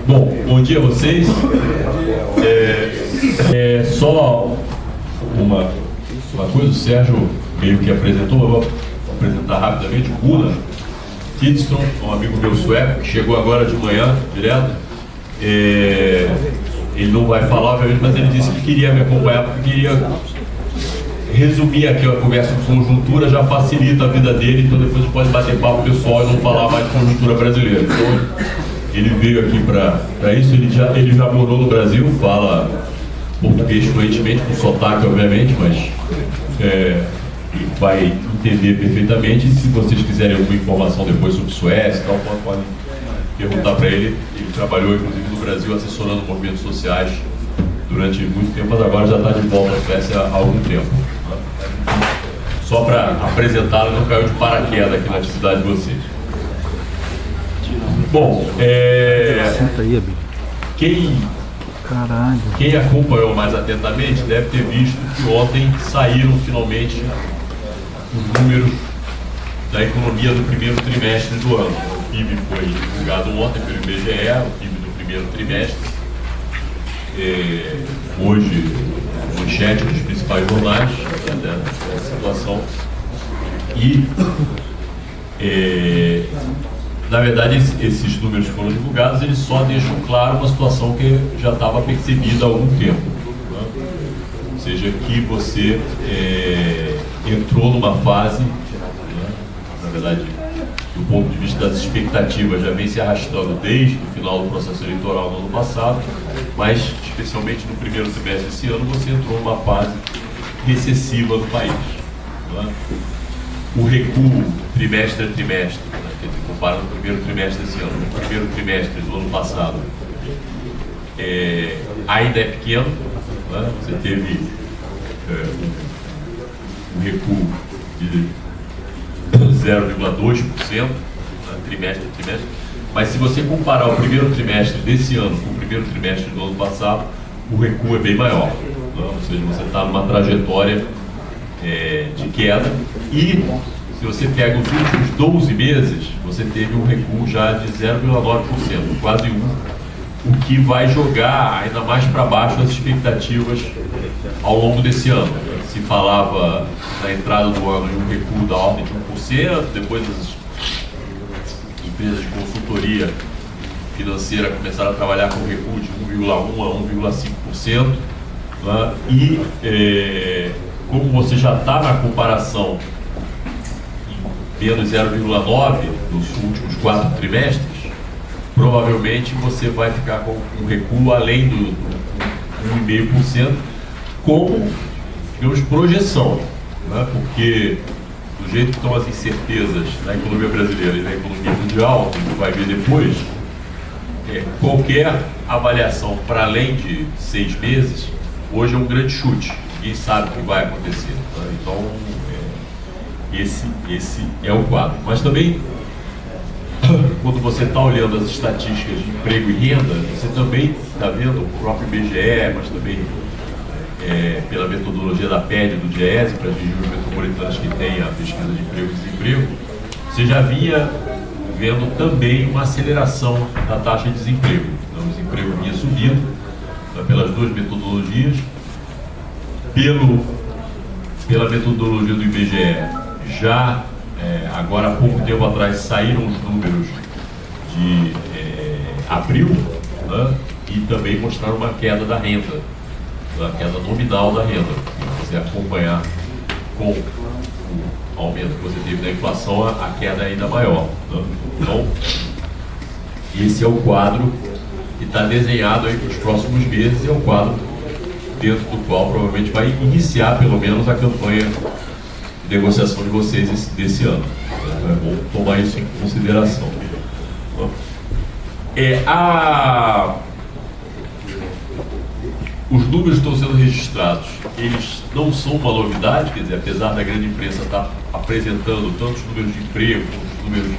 Bom dia a vocês. Só uma coisa, o Sérgio meio que apresentou, eu vou apresentar rapidamente. O Gunnar Tidström, um amigo meu sueco, que chegou agora de manhã, direto. Ele não vai falar, obviamente, mas ele disse que queria me acompanhar, porque queria resumir aqui a conversa de conjuntura, já facilita a vida dele, então depois a gente pode bater papo pessoal e não falar mais de conjuntura brasileira. Então, ele veio aqui para isso, ele já morou no Brasil, fala português fluentemente, com sotaque, obviamente, mas vai entender perfeitamente. E se vocês quiserem alguma informação depois sobre Suécia e tal, podem perguntar para ele. Ele trabalhou, inclusive, no Brasil, assessorando movimentos sociais durante muito tempo, mas agora já está de volta à Suécia há algum tempo. Só para apresentá-lo, não caiu de paraquedas aqui na atividade de vocês. Bom, quem acompanhou mais atentamente deve ter visto que ontem saíram finalmente os números da economia do primeiro trimestre do ano. O PIB foi divulgado ontem pelo IBGE, o PIB do primeiro trimestre. Hoje, manchete dos principais jornais dessa situação. E, na verdade, esses números que foram divulgados, eles só deixam claro uma situação que já estava percebida há algum tempo, né? Ou seja, que você entrou numa fase, né? Na verdade, do ponto de vista das expectativas, já vem se arrastando desde o final do processo eleitoral no ano passado, mas especialmente no primeiro trimestre desse ano, você entrou numa fase recessiva do país, né? O recuo trimestre a trimestre, né, comparando o primeiro trimestre desse ano com o primeiro trimestre do ano passado, ainda é pequeno, né? Você teve um recuo de 0,2%, né, trimestre a trimestre, mas se você comparar o primeiro trimestre desse ano com o primeiro trimestre do ano passado, o recuo é bem maior, né? Ou seja, você está numa trajetória de queda, e se você pega os últimos 12 meses, você teve um recuo já de 0,9%, quase 1%, o que vai jogar ainda mais para baixo as expectativas ao longo desse ano. Se falava na entrada do ano em um recuo da ordem de 1%, depois as empresas de consultoria financeira começaram a trabalhar com recuo de 1,1% a 1,5%, né? E como você já está na comparação em menos 0,9% nos últimos 4 trimestres, provavelmente você vai ficar com um recuo além do 1,5%, como, digamos, projeção, né? Porque do jeito que estão as incertezas na economia brasileira e na economia mundial, que a gente vai ver depois, qualquer avaliação para além de 6 meses, hoje é um grande chute. Ninguém sabe o que vai acontecer, tá? Então, esse é o quadro. Mas também, quando você está olhando as estatísticas de emprego e renda, você também está vendo o próprio IBGE, mas também pela metodologia da PED, do DIEESE, para as regiões metropolitanas que tem a pesquisa de emprego e desemprego, você já vinha vendo também uma aceleração da taxa de desemprego. Então, o desemprego vinha subindo, tá, pelas duas metodologias. Pela metodologia do IBGE, já agora há pouco tempo atrás saíram os números de abril, né, e também mostraram uma queda da renda, a queda nominal da renda. Se você acompanhar com o aumento que você teve da inflação, a queda é ainda maior, né? Então, esse é o quadro que está desenhado aí para os próximos meses, é o quadro dentro do qual provavelmente vai iniciar pelo menos a campanha de negociação de vocês desse ano. É bom tomar isso em consideração. Os números que estão sendo registrados, eles não são uma novidade, quer dizer, apesar da grande imprensa estar apresentando tanto os números de emprego, quanto os números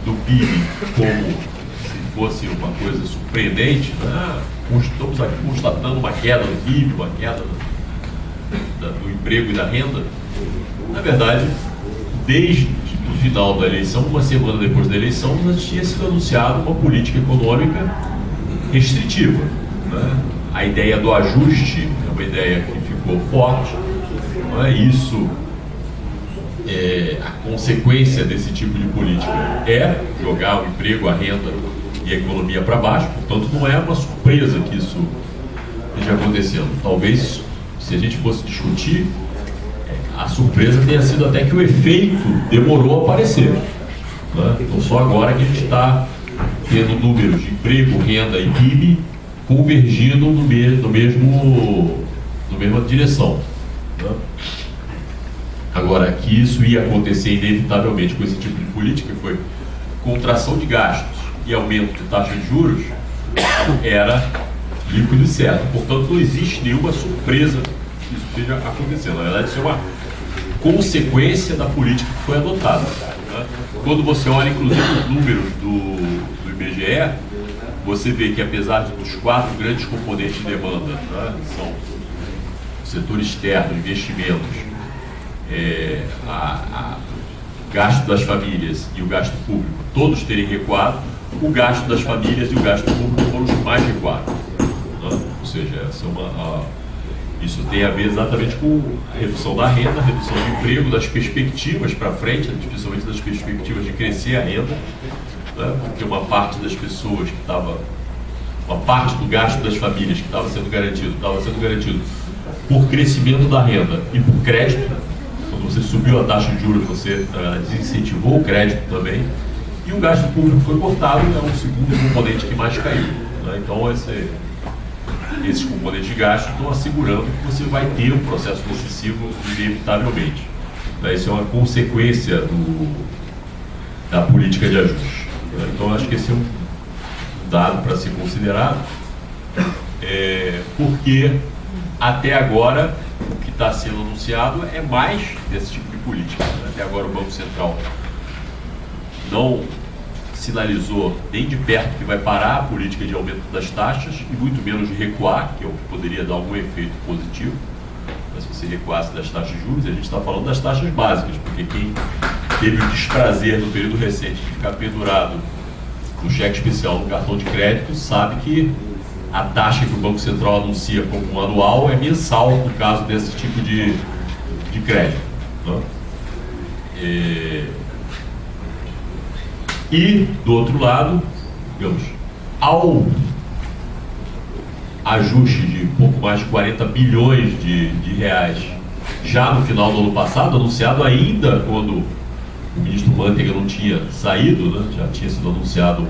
do PIB, como se fosse uma coisa surpreendente, né? Estamos aqui constatando uma queda do PIB, uma queda do emprego e da renda. Na verdade, desde no final da eleição, uma semana depois da eleição, já tinha sido anunciada uma política econômica restritiva, né? A ideia do ajuste é uma ideia que ficou forte, né? Isso, a consequência desse tipo de política é jogar o emprego, a renda e a economia para baixo. Portanto, não é uma surpresa que isso esteja acontecendo. Talvez, se a gente fosse discutir, a surpresa tenha sido até que o efeito demorou a aparecer, né? Então, só agora que a gente está tendo números de emprego, renda e PIB convergindo na mesma direção, né? Agora, que isso ia acontecer inevitavelmente com esse tipo de política, que foi contração de gastos e aumento de taxa de juros, era líquido e certo. Portanto, não existe nenhuma surpresa que isso esteja acontecendo. Na verdade, isso é uma consequência da política que foi adotada, né? Quando você olha, inclusive, os números do IBGE, você vê que, apesar dos 4 grandes componentes de demanda, né, são o setor externo, investimentos, gasto das famílias e o gasto público, todos terem recuado, o gasto das famílias e o gasto público foram os que mais recuaram, né? Ou seja, isso tem a ver exatamente com a redução da renda, a redução do emprego, das perspectivas para frente, especialmente das perspectivas de crescer a renda, né? Porque uma parte das pessoas que estava, uma parte do gasto das famílias que estava sendo garantido por crescimento da renda e por crédito. Quando você subiu a taxa de juros, você desincentivou o crédito também, e o gasto público foi cortado, é o segundo componente que mais caiu, né? Então, esses componentes de gasto estão assegurando que você vai ter um processo recessivo inevitavelmente. Isso é uma consequência da política de ajuste. Então, acho que esse é um dado para ser considerado, porque até agora o que está sendo anunciado é mais desse tipo de política. Até agora o Banco Central não sinalizou nem de perto que vai parar a política de aumento das taxas e muito menos de recuar, que é o que poderia dar algum efeito positivo. Mas se você recuasse das taxas de juros, a gente está falando das taxas básicas, porque quem teve o desprazer no período recente de ficar pendurado no cheque especial no cartão de crédito sabe que a taxa que o Banco Central anuncia como anual é mensal no caso desse tipo de crédito, né? E, do outro lado, digamos, ao ajuste de pouco mais de 40 bilhões de reais já no final do ano passado, anunciado ainda quando o ministro Manteiga não tinha saído, né? Já tinha sido anunciado o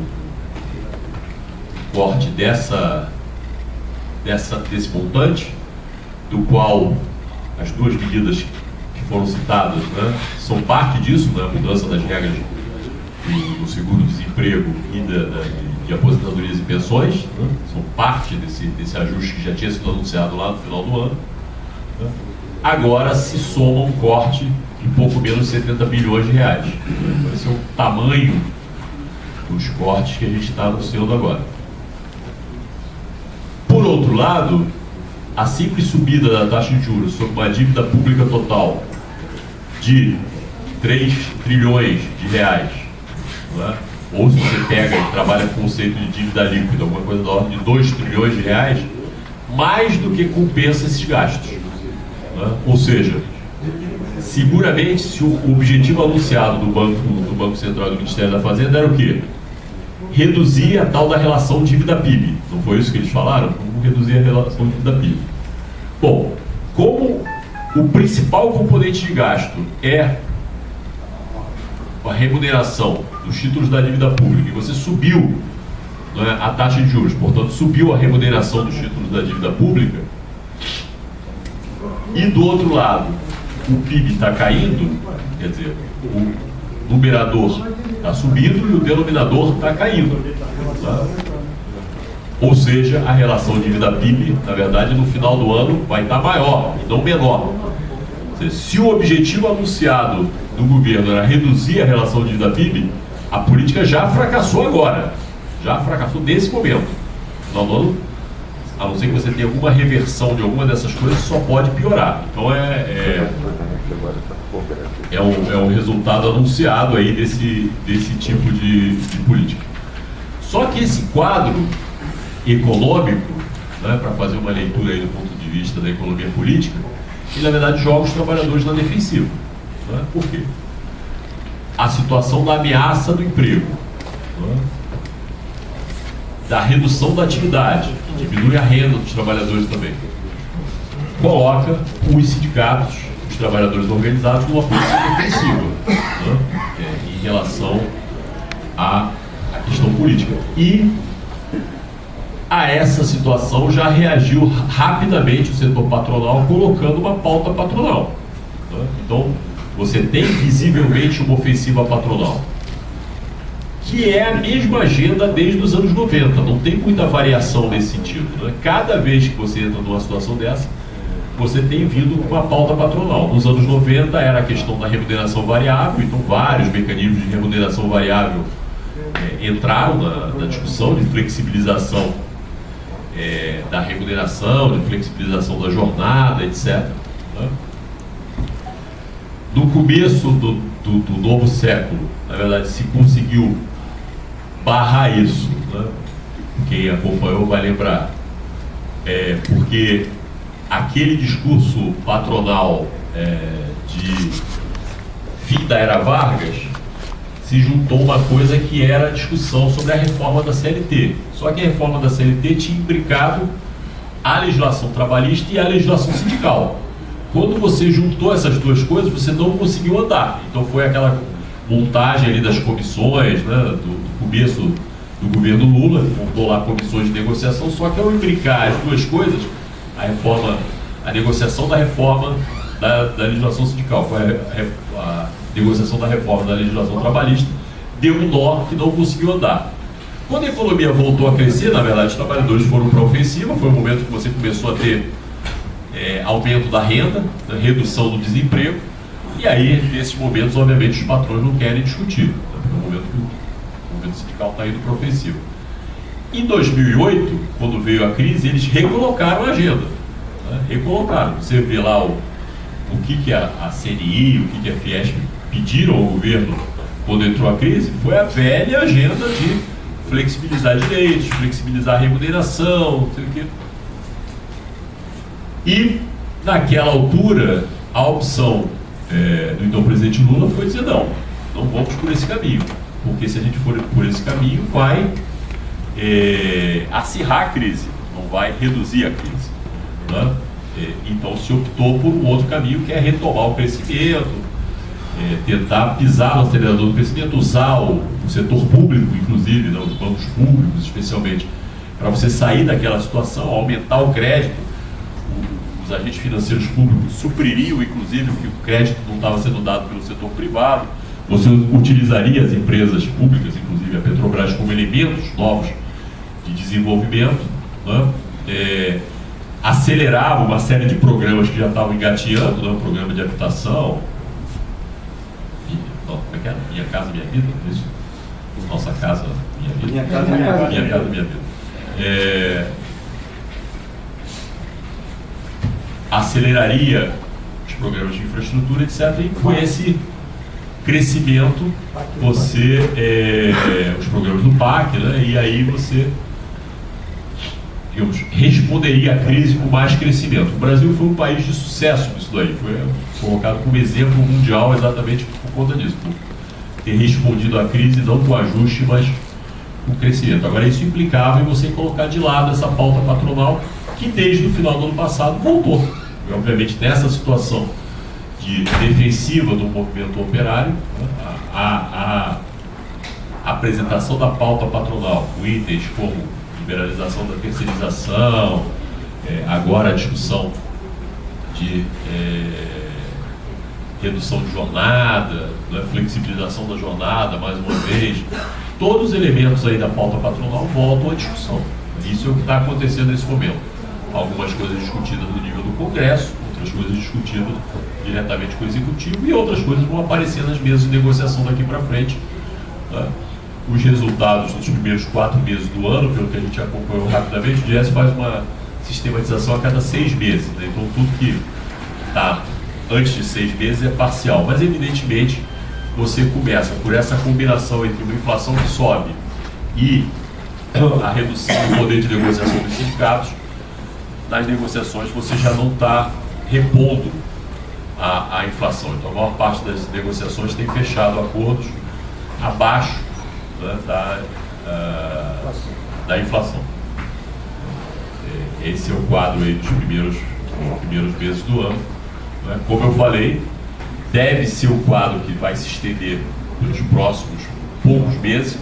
corte desse montante, do qual as 2 medidas que foram citadas, né, são parte disso, né? A mudança das regras do seguro-desemprego e de aposentadorias e pensões, né? São parte desse ajuste que já tinha sido anunciado lá no final do ano, né? Agora se soma um corte de pouco menos de 70 bilhões de reais. Esse é o tamanho dos cortes que a gente está anunciando agora. Por outro lado, a simples subida da taxa de juros sobre uma dívida pública total de 3 trilhões de reais, né? Ou se você pega e trabalha com o conceito de dívida líquida, alguma coisa da ordem de 2 trilhões de reais, mais do que compensa esses gastos, né? Ou seja, seguramente, se o objetivo anunciado do Banco Central e do Ministério da Fazenda era o quê? Reduzir a tal da relação dívida-PIB. Não foi isso que eles falaram? Como reduzir a relação dívida-PIB? Bom, como o principal componente de gasto é a remuneração dos títulos da dívida pública, e você subiu, né, a taxa de juros, portanto subiu a remuneração dos títulos da dívida pública, e do outro lado o PIB está caindo, quer dizer, o numerador está subindo e o denominador está caindo, tá? Ou seja, a relação dívida-PIB, na verdade, no final do ano vai estar maior e não menor. Ou seja, se o objetivo anunciado do governo era reduzir a relação dívida-PIB, a política já fracassou agora, já fracassou nesse momento. No final do ano, a não ser que você tenha alguma reversão de alguma dessas coisas, só pode piorar. Então é um resultado anunciado aí desse tipo de política. Só que esse quadro econômico, né, para fazer uma leitura aí do ponto de vista da economia política, ele na verdade joga os trabalhadores na defensiva. Né? Por quê? A situação da ameaça do emprego, né? Da redução da atividade, que diminui a renda dos trabalhadores também, coloca os sindicatos, os trabalhadores organizados, numa posição defensiva, né? Em relação à questão política. E a essa situação já reagiu rapidamente o setor patronal, colocando uma pauta patronal. Né? Então, você tem visivelmente uma ofensiva patronal, que é a mesma agenda desde os anos 90, não tem muita variação nesse sentido. Né? Cada vez que você entra numa situação dessa, você tem vindo com uma pauta patronal. Nos anos 90 era a questão da remuneração variável, então vários mecanismos de remuneração variável entraram na discussão de flexibilização da remuneração, de flexibilização da jornada, etc. Né? No começo do novo século, na verdade, se conseguiu barrar isso. Né? Quem acompanhou vai lembrar. Porque aquele discurso patronal de fim da era Vargas se juntou uma coisa que era a discussão sobre a reforma da CLT. Só que a reforma da CLT tinha imbricado a legislação trabalhista e a legislação sindical. Quando você juntou essas duas coisas, você não conseguiu andar. Então foi aquela montagem ali das comissões, né, do começo do governo Lula, montou lá comissões de negociação, só que ao imbricar as duas coisas, a negociação da reforma da legislação sindical, foi a negociação da reforma da legislação trabalhista, deu um nó que não conseguiu andar. Quando a economia voltou a crescer, na verdade, os trabalhadores foram para a ofensiva, foi o momento que você começou a ter aumento da renda, né, redução do desemprego, e aí, nesses momentos, obviamente, os patrões não querem discutir, né, porque é o momento que o movimento sindical está indo para a ofensiva. Em 2008, quando veio a crise, eles recolocaram a agenda. Né, recolocaram. Você vê lá o que a CNI, o que a Fiesp pediram ao governo quando entrou a crise, foi a velha agenda de flexibilizar direitos, flexibilizar a remuneração, não sei o quê. E, naquela altura, a opção do então presidente Lula foi dizer: não vamos por esse caminho, porque se a gente for por esse caminho, vai acirrar a crise, não vai reduzir a crise. Né? Então se optou por um outro caminho, que é retomar o crescimento, tentar pisar no acelerador do crescimento, usar o setor público, inclusive, né, os bancos públicos especialmente, para você sair daquela situação, aumentar o crédito. Os agentes financeiros públicos supririam, inclusive, o que o crédito não estava sendo dado pelo setor privado. Você utilizaria as empresas públicas, inclusive a Petrobras, como elementos novos de desenvolvimento, né? Acelerava uma série de programas que já estavam engateando, né? O programa de habitação, como é que era? Minha Casa Minha Vida, isso? Nossa Casa Minha Vida. Minha Casa Minha Vida. Aceleraria os programas de infraestrutura, etc. E com esse crescimento, os programas do PAC, né? E aí você, digamos, responderia à crise com mais crescimento. O Brasil foi um país de sucesso nisso daí, foi colocado como exemplo mundial exatamente por conta disso, por ter respondido à crise não com ajuste, mas com crescimento. Agora, isso implicava em você colocar de lado essa pauta patronal, que desde o final do ano passado voltou. E, obviamente, nessa situação de defensiva do movimento operário, né, a apresentação da pauta patronal, com itens como liberalização da terceirização, agora a discussão de redução de jornada, né, flexibilização da jornada, mais uma vez, todos os elementos aí da pauta patronal voltam à discussão. Isso é o que está acontecendo nesse momento. Algumas coisas discutidas no nível do Congresso, outras coisas discutidas diretamente com o Executivo, e outras coisas vão aparecer nas mesas de negociação daqui para frente. Né? Os resultados dos primeiros 4 meses do ano, pelo que a gente acompanhou rapidamente, o DIEESE faz uma sistematização a cada 6 meses. Né? Então, tudo que está antes de 6 meses é parcial, mas evidentemente você começa por essa combinação entre uma inflação que sobe e a redução do poder de negociação dos sindicatos. Nas negociações você já não está repondo a inflação. Então a maior parte das negociações tem fechado acordos abaixo, né, da inflação. Esse é o quadro aí dos primeiros meses do ano, né? Como eu falei, deve ser o quadro que vai se estender nos próximos poucos meses,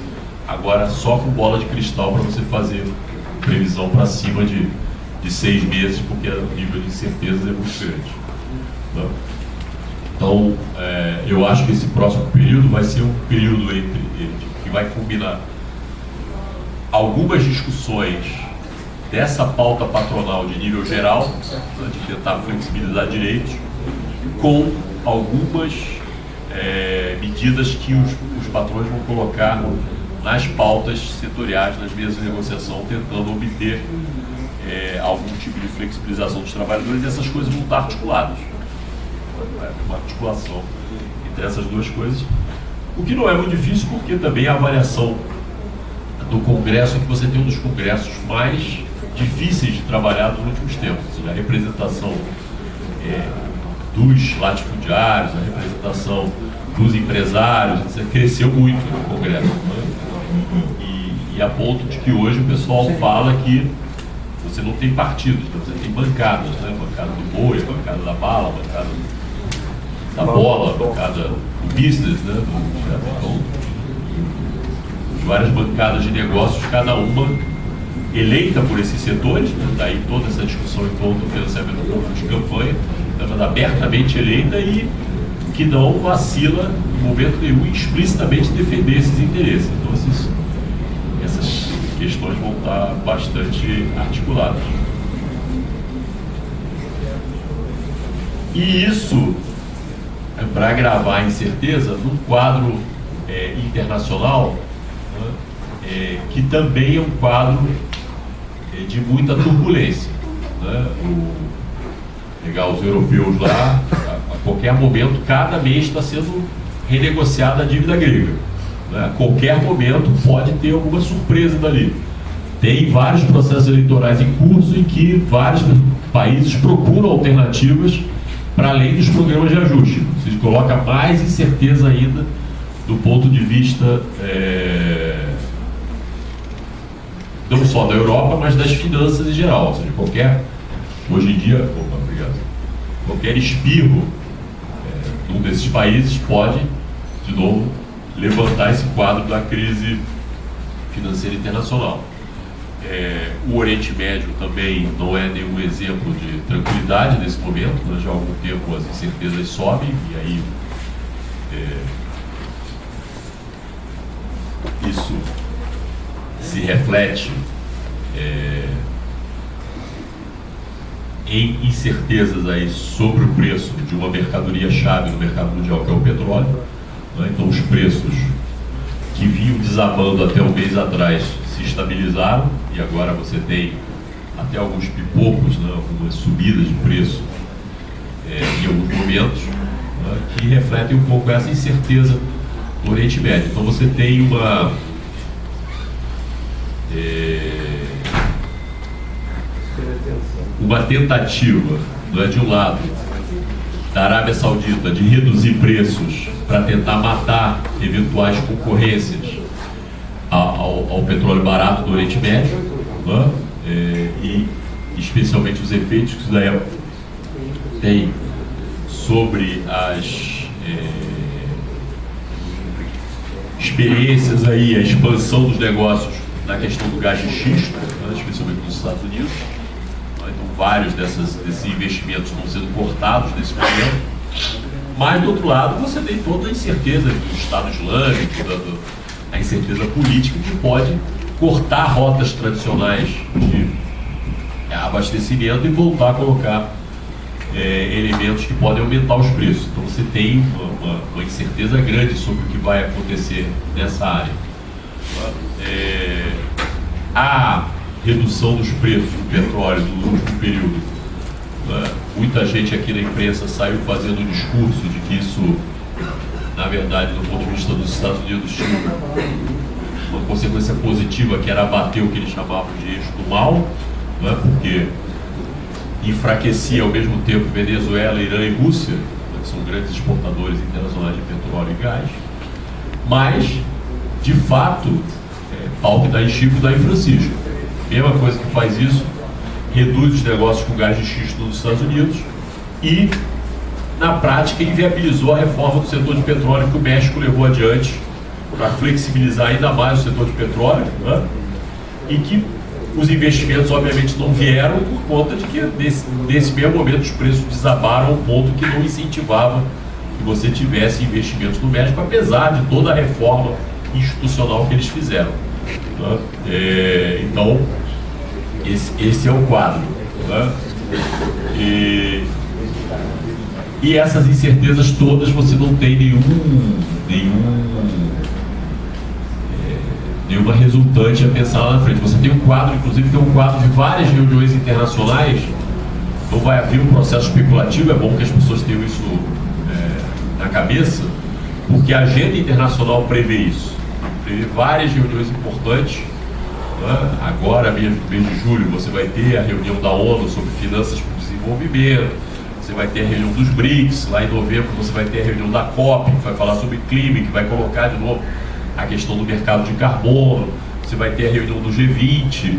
agora só com bola de cristal para você fazer previsão para cima de 6 meses, porque o nível de incertezas é muito grande, né? Então, eu acho que esse próximo período vai ser um período que vai combinar algumas discussões dessa pauta patronal de nível geral, né, de tentar flexibilizar direitos, com algumas medidas que os patrões vão colocar nas pautas setoriais, nas mesas de negociação, tentando obter algum tipo de flexibilização dos trabalhadores, e essas coisas vão estar articuladas. Uma articulação entre essas duas coisas, o que não é muito difícil, porque também a avaliação do Congresso é que você tem um dos congressos mais difíceis de trabalhar nos últimos tempos. A representação dos latifundiários, a representação dos empresários, cresceu muito no Congresso, né? E a ponto de que hoje o pessoal fala que você não tem partidos, então você tem bancadas, né? Bancada do boi, bancada da bala, bancada da bola, bancada do business, né? Então, várias bancadas de negócios, cada uma eleita por esses setores, né? Daí toda essa discussão em torno do financiamento público de campanha, mas abertamente eleita e que não vacila em momento nenhum explicitamente defender esses interesses. Então essas questões vão estar bastante articuladas. E isso é para agravar a incerteza num quadro internacional, né, que também é um quadro de muita turbulência, né? Pegar os europeus lá, a qualquer momento, cada mês está sendo renegociada a dívida grega, né? A qualquer momento pode ter alguma surpresa dali. Tem vários processos eleitorais em curso em que vários países procuram alternativas para além dos programas de ajuste. Isso coloca mais incerteza ainda do ponto de vista não só da Europa, mas das finanças em geral. Ou seja, hoje em dia, qualquer espirro num desses países pode, de novo, levantar esse quadro da crise financeira internacional. O Oriente Médio também não é nenhum exemplo de tranquilidade nesse momento, né? Já há algum tempo as incertezas sobem e aí isso se reflete em incertezas aí sobre o preço de uma mercadoria-chave no mercado mundial, que é o petróleo, né? Então os preços que vinham desabando até um mês atrás se estabilizaram e agora você tem até alguns pipocos, né? Algumas subidas de preço em alguns momentos, né? Que refletem um pouco essa incerteza do Oriente Médio. Então você tem uma tentativa, não é, de um lado, da Arábia Saudita de reduzir preços para tentar matar eventuais concorrências ao petróleo barato do Oriente Médio, né? E especialmente os efeitos que isso daí tem sobre as experiências aí, a expansão dos negócios na questão do gás de xisto, né? Especialmente nos Estados Unidos. Então vários desses investimentos estão sendo cortados nesse momento, mas do outro lado você tem toda a incerteza do Estado Islâmico, a incerteza política que pode cortar rotas tradicionais de abastecimento e voltar a colocar elementos que podem aumentar os preços. Então você tem uma incerteza grande sobre o que vai acontecer nessa área. A redução dos preços do petróleo no último período né? Muita gente aqui na imprensa saiu fazendo o discurso de que isso, na verdade, do ponto de vista dos Estados Unidos, tinha uma consequência positiva, que era abater o que eles chamavam de eixo do mal, né? Porque enfraquecia ao mesmo tempo Venezuela, Irã e Rússia, que são grandes exportadores internacionais de petróleo e gás, mas, de fato, pau que dá em Chico dá em Francisco. Mesma coisa que faz isso, reduz os negócios com gás de xisto nos Estados Unidos e, na prática, inviabilizou a reforma do setor de petróleo que o México levou adiante para flexibilizar ainda mais o setor de petróleo, né? E que os investimentos, obviamente, não vieram por conta de que, nesse mesmo momento, os preços desabaram ao ponto que não incentivava que você tivesse investimentos no México, apesar de toda a reforma institucional que eles fizeram, né? Então, esse é o quadro, né? E essas incertezas todas você não tem nenhuma resultante a pensar lá na frente. Você tem um quadro, inclusive tem um quadro de várias reuniões internacionais. Não vai haver um processo especulativo, é bom que as pessoas tenham isso na cabeça, porque a agenda internacional prevê isso. Prevê várias reuniões importantes, né? Agora, mês de julho, você vai ter a reunião da ONU sobre finanças para o desenvolvimento, você vai ter a reunião dos BRICS, lá em novembro você vai ter a reunião da COP, que vai falar sobre clima, que vai colocar de novo a questão do mercado de carbono, você vai ter a reunião do G20,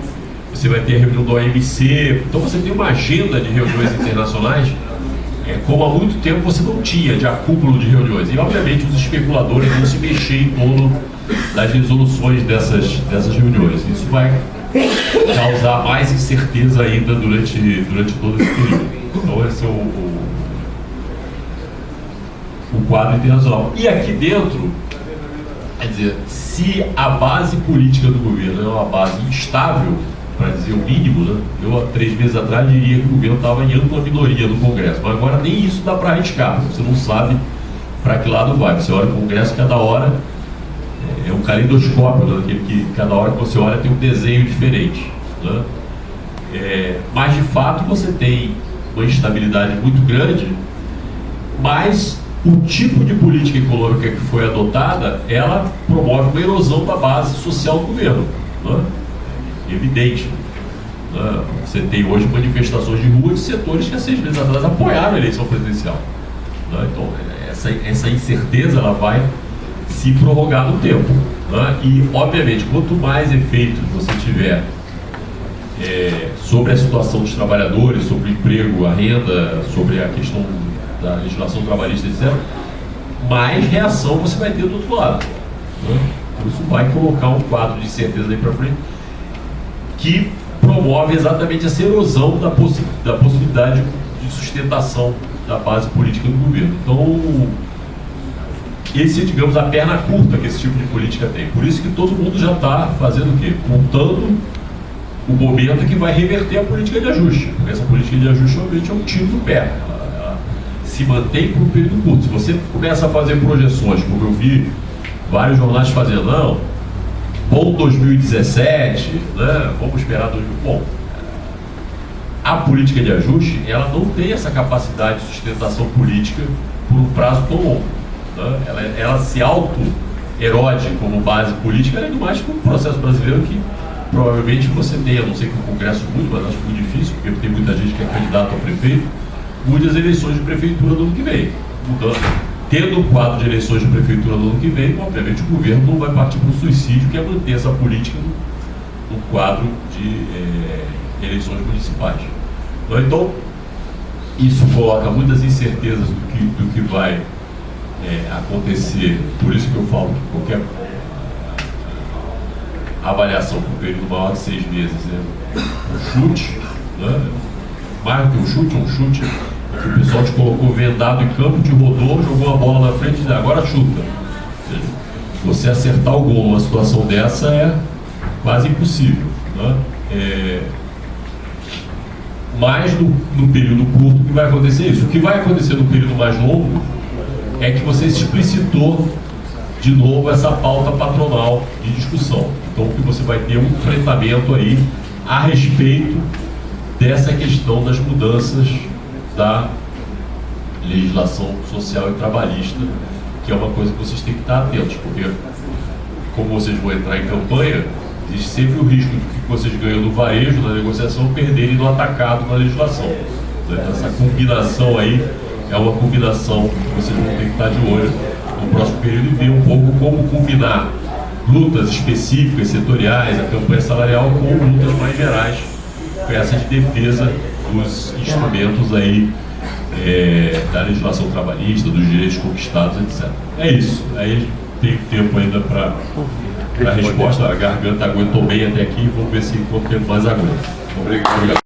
você vai ter a reunião do OMC. Então você tem uma agenda de reuniões internacionais como há muito tempo você não tinha, de acúmulo de reuniões. E obviamente os especuladores vão se mexer em torno das resoluções dessas reuniões. Isso vai causar mais incerteza ainda durante todo esse período. Então esse é o quadro internacional. E aqui dentro, quer dizer, se a base política do governo é uma base instável, para dizer o mínimo, né? Eu há 3 meses atrás diria que o governo estava em ampla minoria no Congresso, mas agora nem isso dá para arriscar, você não sabe para que lado vai. Você olha o Congresso, cada hora é um caleidoscópio, né? Que cada hora que você olha tem um desenho diferente, né? Mas de fato você tem uma instabilidade muito grande, mas o tipo de política econômica que foi adotada, ela promove uma erosão da base social do governo, né? Evidente, né? Você tem hoje manifestações de rua de setores que há 6 meses atrás apoiaram a eleição presidencial, né? Então essa incerteza ela vai se prorrogar no tempo, né? E obviamente quanto mais efeito você tiver sobre a situação dos trabalhadores, sobre o emprego, a renda, sobre a questão da legislação trabalhista, etc., mais reação você vai ter do outro lado, né? Então isso vai colocar um quadro de incerteza aí para frente que promove exatamente essa erosão da possibilidade de sustentação da base política do governo. Então, esse é, digamos, a perna curta que esse tipo de política tem. Por isso que todo mundo já está fazendo o quê? Contando o momento que vai reverter a política de ajuste. Porque essa política de ajuste, obviamente, é um tiro no pé. Ela se mantém por um período curto. Se você começa a fazer projeções, como eu vi vários jornais fazendo, não, bom 2017, né? Vamos esperar 2000. Bom, a política de ajuste, ela não tem essa capacidade de sustentação política por um prazo tão longo, né? Ela se auto-erode como base política, além do mais que o processo brasileiro que provavelmente você tem, a não ser que o Congresso mude, mas acho muito difícil, porque tem muita gente que é candidato a prefeito, mude as eleições de prefeitura do ano que vem, mudando. Tendo um quadro de eleições de prefeitura no ano que vem, obviamente o governo não vai partir para o suicídio, que é manter essa política no quadro de eleições municipais. Então, isso coloca muitas incertezas do que vai acontecer. Por isso que eu falo que qualquer avaliação por um período maior de 6 meses é um chute, né? Mais do que um chute que o pessoal te colocou vendado em campo, te rodou, jogou a bola na frente e agora chuta. Você acertar o gol numa situação dessa é quase impossível, né? Mas no período curto que vai acontecer isso. O que vai acontecer no período mais longo é que você explicitou de novo essa pauta patronal de discussão. Então que você vai ter um enfrentamento aí a respeito dessa questão das mudanças da legislação social e trabalhista, que é uma coisa que vocês têm que estar atentos, porque como vocês vão entrar em campanha, existe sempre o risco de que vocês ganham no varejo, na negociação, perderem no atacado na legislação. Então, essa combinação aí é uma combinação que vocês vão ter que estar de olho no próximo período e ver um pouco como combinar lutas específicas, setoriais, a campanha salarial, com lutas mais gerais, com essa de defesa dos instrumentos aí da legislação trabalhista, dos direitos conquistados, etc. É isso. Aí tem tempo ainda para a resposta. A garganta aguentou bem até aqui, vamos ver se enquanto tempo mais aguenta. Obrigado.